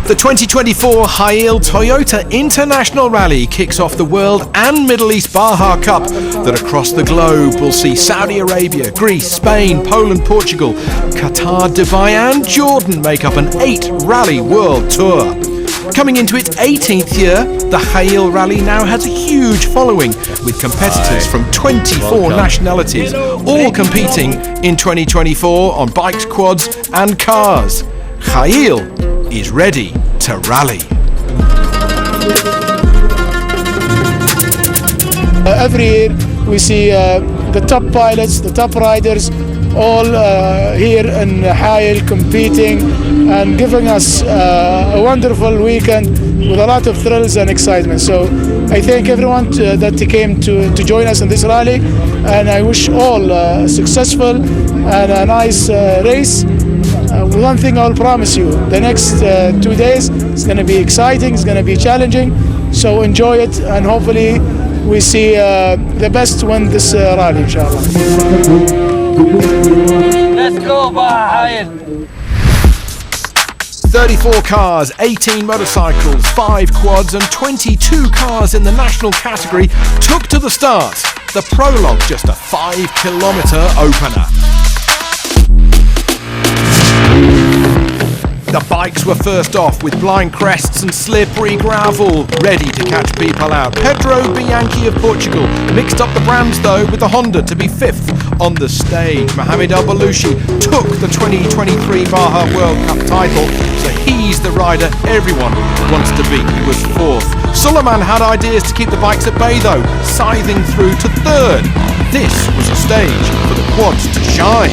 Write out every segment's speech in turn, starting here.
The 2024 Hail Toyota International Rally kicks off the World and Middle East Baja Cup that across the globe will see Saudi Arabia, Greece, Spain, Poland, Portugal, Qatar, Dubai and Jordan make up an 8-rally world tour. Coming into its 18th year, the Hail Rally now has a huge following, with competitors from 24 nationalities, all competing in 2024 on bikes, quads and cars. Hail is ready to rally. Every year we see the top pilots, the top riders, all here in Hail competing and giving us a wonderful weekend with a lot of thrills and excitement. So I thank everyone that came to join us in this rally, and I wish all a successful and a nice race. One thing I'll promise you, the next 2 days is going to be exciting, it's going to be challenging, so enjoy it, and hopefully we see the best win this rally, inshallah. Let's go, Hail! 34 cars, 18 motorcycles, 5 quads and 22 cars in the national category took to the start. The prologue just a 5-kilometre opener. The bikes were first off with blind crests and slippery gravel, ready to catch people out. Pedro Bianchi of Portugal mixed up the brands though with the Honda to be 5th on the stage. Mohamed El Balushi took the 2023 Baja World Cup title, so he's the rider everyone wants to beat. He was 4th. Suleiman had ideas to keep the bikes at bay though, scything through to 3rd. This was a stage for the quads to shine.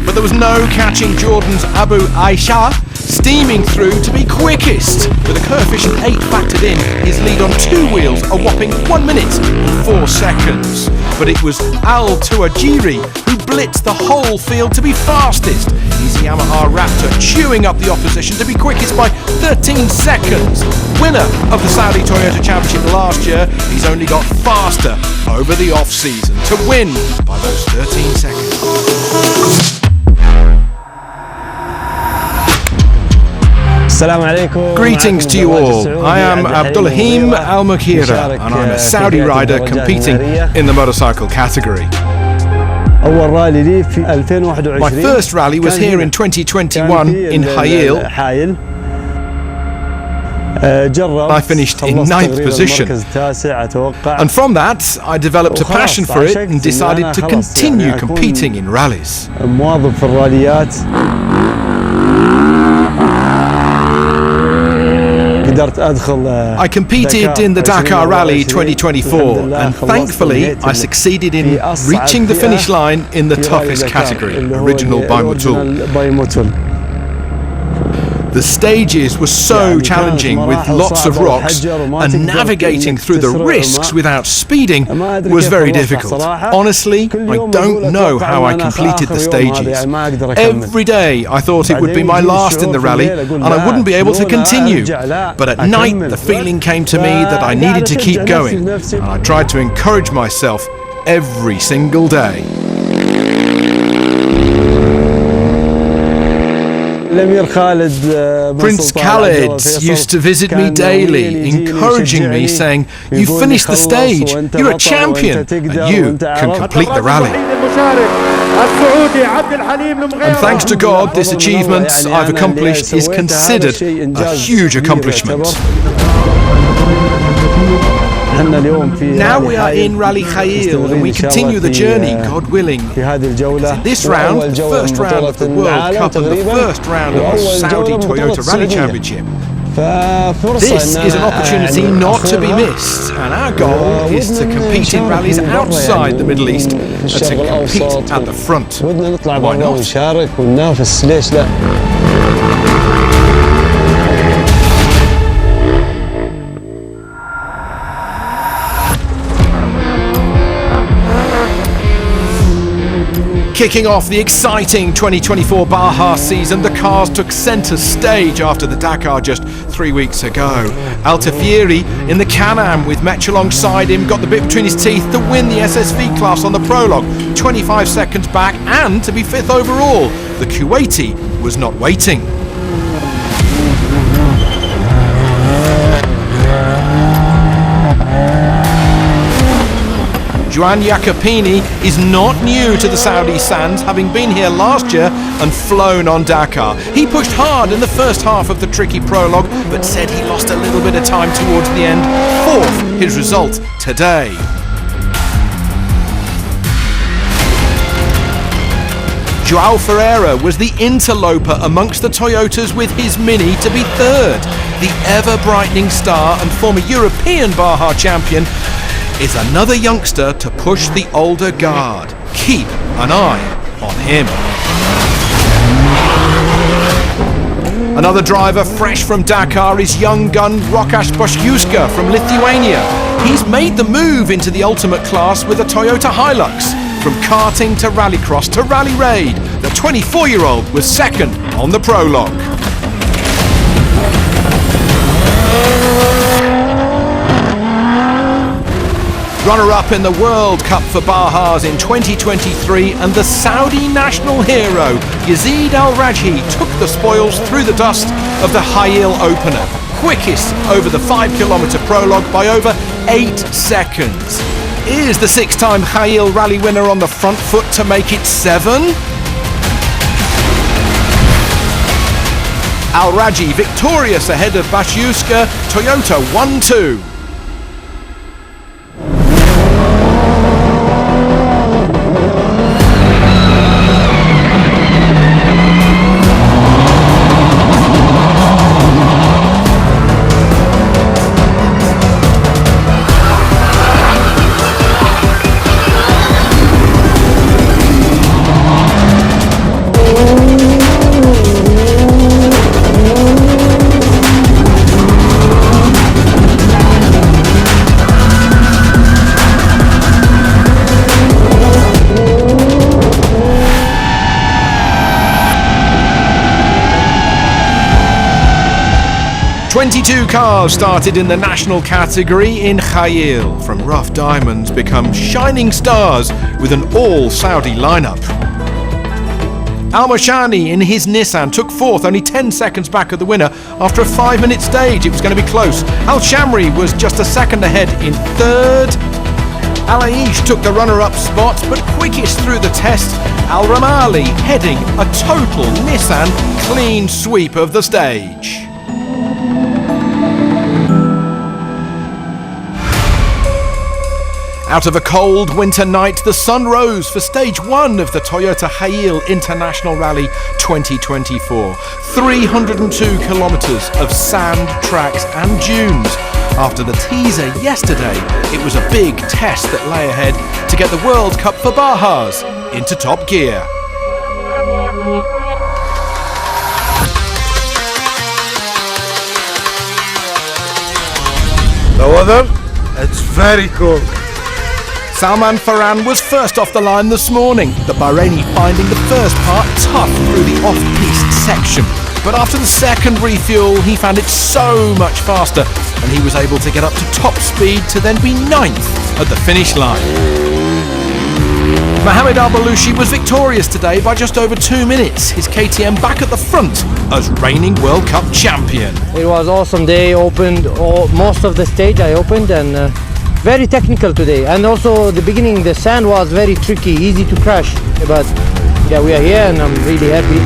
But there was no catching Jordan's Abu Aisha, steaming through to be quickest. With a coefficient 8 factored in, his lead on 2 wheels a whopping 1 minute and 4 seconds. But it was Al Tuajiri who blitzed the whole field to be fastest. His Yamaha Raptor chewing up the opposition to be quickest by 13 seconds. Winner of the Saudi Toyota Championship last year, he's only got faster over the off-season to win by those 13 seconds. Greetings to you all. I am Abdulrahim Al Mukhira and I'm a Saudi rider competing in the motorcycle category. My first rally was here in 2021 in Hail. I finished in 9th position, and from that I developed a passion for it and decided to continue competing in rallies. I competed in the Dakar Rally 2024 and thankfully I succeeded in reaching the finish line in the toughest category, Original by Motul. The stages were so challenging with lots of rocks, and navigating through the risks without speeding was very difficult. Honestly, I don't know how I completed the stages. Every day I thought it would be my last in the rally and I wouldn't be able to continue. But at night the feeling came to me that I needed to keep going, and I tried to encourage myself every single day. Prince Khalid used to visit me daily, encouraging me, saying, "You finished the stage, you're a champion, and you can complete the rally." And thanks to God, this achievement I've accomplished is considered a huge accomplishment. Now we are in Rally Hail and we continue the journey, God willing. In this round, the first round of the World Cup and the first round of the Saudi Toyota Rally Championship, this is an opportunity not to be missed, and our goal is to compete in rallies outside the Middle East and to compete at the front. Why not? Kicking off the exciting 2024 Baja season, the cars took centre stage after the Dakar just 3 weeks ago. Altifieri in the Can-Am with Metch alongside him got the bit between his teeth to win the SSV class on the prologue, 25 seconds back and to be 5th overall. The Kuwaiti was not waiting. Juan Jacopini is not new to the Saudi sands, having been here last year and flown on Dakar. He pushed hard in the first half of the tricky prologue, but said he lost a little bit of time towards the end. Fourth, his result today. Joao Ferreira was the interloper amongst the Toyotas with his Mini to be third. The ever-brightening star and former European Baja champion is another youngster to push the older guard. Keep an eye on him. Another driver fresh from Dakar is young gun Łukasz Bościuszka from Lithuania. He's made the move into the ultimate class with a Toyota Hilux. From karting to rallycross to rally raid, the 24-year-old was second on the prologue. Runner-up in the World Cup for Bajas in 2023, and the Saudi national hero Yazid Al-Rajhi took the spoils through the dust of the Hayil opener. Quickest over the 5-kilometre prologue by over 8 seconds. Is the 6-time Hayil rally winner on the front foot to make it 7? Al-Rajhi victorious ahead of Bościuszka, Toyota 1-2. Two cars started in the national category in Hayil. From rough diamonds become shining stars with an all-Saudi lineup. Al-Mashani in his Nissan took fourth, only 10 seconds back of the winner. After a 5-minute stage, it was going to be close. Al-Shamri was just a second ahead in third. Al-Aish took the runner-up spot, but quickest through the test. Al-Ramali heading a total Nissan clean sweep of the stage. Out of a cold winter night, the sun rose for stage 1 of the Toyota Hayil International Rally 2024. 302 kilometres of sand, tracks and dunes. After the teaser yesterday, it was a big test that lay ahead to get the World Cup for Bajas into top gear. The weather, it's very cold. Salman Farhan was first off the line this morning, the Bahraini finding the first part tough through the off-piste section. But after the second refuel, he found it so much faster, and he was able to get up to top speed to then be 9th at the finish line. Mohamed Al-Balushi was victorious today by just over 2 minutes, his KTM back at the front as reigning World Cup champion. It was an awesome day, opened most of the stage I opened, and very technical today, and also the beginning the sand was very tricky, easy to crash, but yeah, we are here and I'm really happy.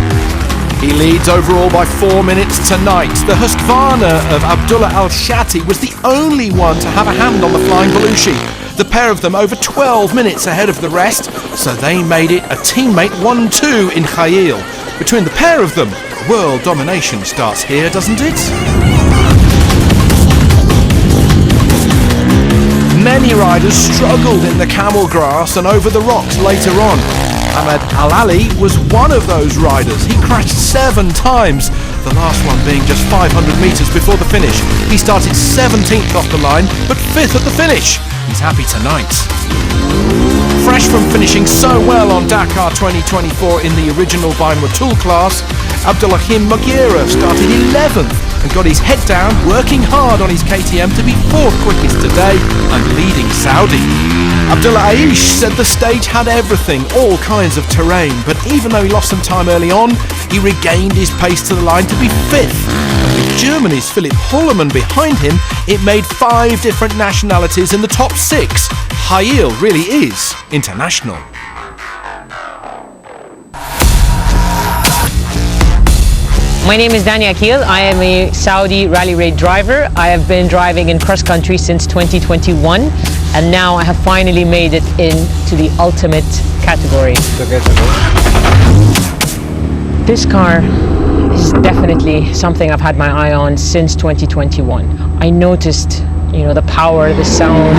He leads overall by 4 minutes tonight. The Husqvarna of Abdullah Al-Shati was the only one to have a hand on the flying Balushi. The pair of them over 12 minutes ahead of the rest, so they made it a teammate 1-2 in Hayil. Between the pair of them, world domination starts here, doesn't it? Many riders struggled in the camel grass and over the rocks later on. Ahmed Al-Ali was one of those riders. He crashed 7 times, the last one being just 500 metres before the finish. He started 17th off the line, but 5th at the finish. He's happy tonight. Fresh from finishing so well on Dakar 2024 in the original by Motul class, Abdelrahim Mughira started 11th and got his head down, working hard on his KTM to be 4th quickest today and leading Saudi. Abdullah Aish said the stage had everything, all kinds of terrain, but even though he lost some time early on, he regained his pace to the line to be 5th. And with Germany's Philipp Hollemann behind him, it made 5 different nationalities in the top 6. Hail really is international. My name is Dani Akil. I am a Saudi rally raid driver. I have been driving in cross country since 2021, and now I have finally made it into the ultimate category. This car is definitely something I've had my eye on since 2021. I noticed, the power, the sound.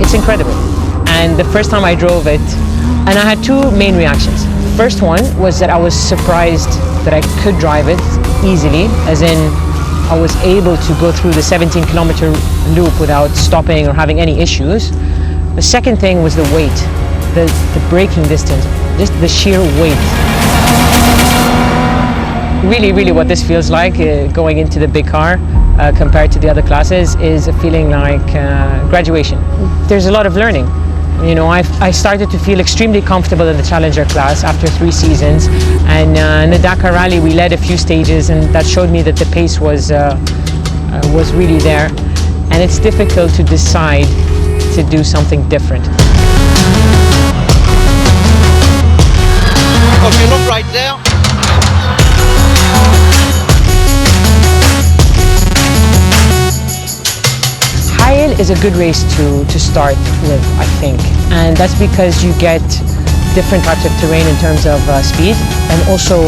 It's incredible. And the first time I drove it, and I had 2 main reactions. First one was that I was surprised that I could drive it easily, as in I was able to go through the 17-kilometer loop without stopping or having any issues. The second thing was the weight, the braking distance, just the sheer weight. Really what this feels like going into the big car compared to the other classes is a feeling like graduation. There's a lot of learning. I started to feel extremely comfortable in the Challenger class after 3 seasons, and in the Dakar Rally we led a few stages, and that showed me that the pace was really there, and it's difficult to decide to do something different. Okay, look right there. Hail is a good race to start with, I think, and that's because you get different types of terrain in terms of speed and also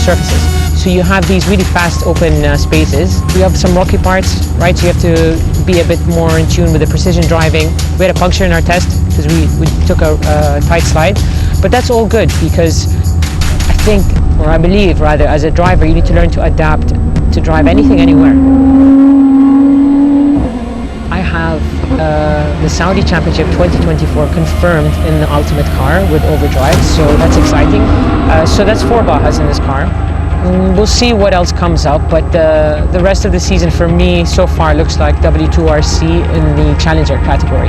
surfaces. So you have these really fast open spaces. You have some rocky parts, right? So you have to be a bit more in tune with the precision driving. We had a puncture in our test because we took a tight slide, but that's all good because I believe rather, as a driver, you need to learn to adapt to drive anything, anywhere. I have the Saudi Championship 2024 confirmed in the Ultimate car with overdrive, so that's exciting. So that's 4 Bahas in this car. We'll see what else comes up, but the rest of the season for me so far looks like W2RC in the Challenger category.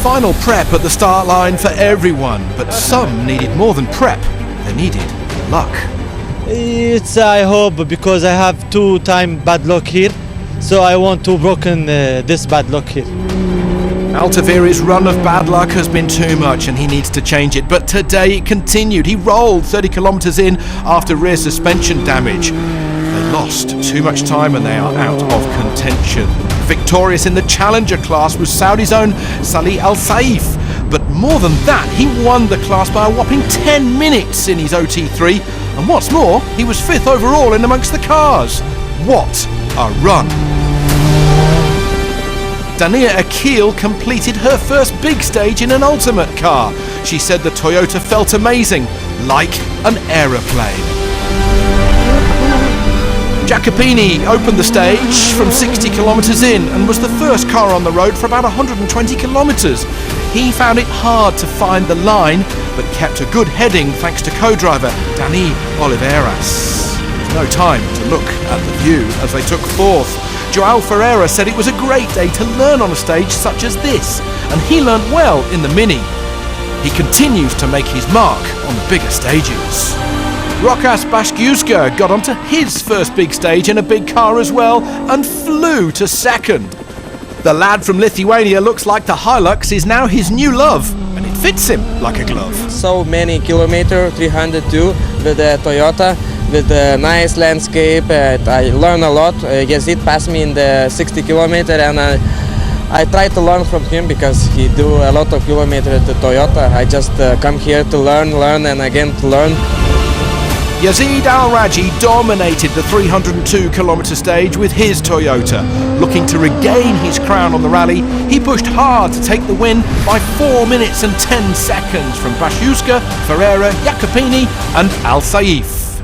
Final prep at the start line for everyone, but some needed more than prep, they needed luck. I hope, because I have 2-time bad luck here, so I want to broken this bad luck here. Altaviri's run of bad luck has been too much and he needs to change it, but today it continued. He rolled 30 kilometres in after rear suspension damage. They lost too much time and they are out of contention. Victorious in the Challenger class was Saudi's own Salih Al Saif, but more than that, he won the class by a whopping 10 minutes in his OT3, and what's more, he was 5th overall in amongst the cars. What a run! Dania Akil completed her first big stage in an Ultimate car. She said the Toyota felt amazing, like an aeroplane. Jacopini opened the stage from 60 kilometres in and was the first car on the road for about 120 kilometres. He found it hard to find the line, but kept a good heading thanks to co-driver Dani Oliveras. There was no time to look at the view as they took 4th. Joao Ferreira said it was a great day to learn on a stage such as this, and he learnt well in the Mini. He continues to make his mark on the bigger stages. Rokas Bashkiuska got onto his first big stage in a big car as well and flew to 2nd. The lad from Lithuania looks like the Hilux is now his new love, and it fits him like a glove. So many kilometers, 302 with the Toyota, with the nice landscape. I learn a lot. Yazid passed me in the 60 kilometer, and I try to learn from him because he do a lot of kilometers at the Toyota. I just come here to learn, and again to learn. Yazid Al-Raji dominated the 302-kilometre stage with his Toyota. Looking to regain his crown on the rally, he pushed hard to take the win by 4 minutes and 10 seconds from Bashkiuska, Ferreira, Jacopini and Al Saif.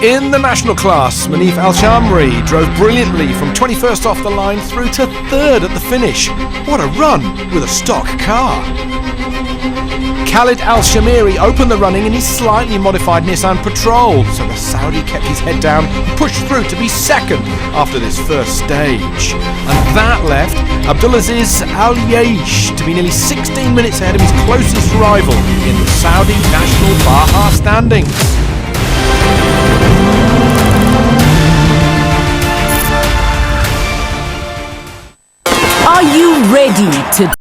In the national class, Manif Al Shamri drove brilliantly from 21st off the line through to 3rd at the finish. What a run with a stock car. Khalid Al Shamiri opened the running in his slightly modified Nissan Patrol, so the Saudi kept his head down and pushed through to be second after this first stage. And that left Abdulaziz Al Yaish to be nearly 16 minutes ahead of his closest rival in the Saudi national Baja standings. Are you ready to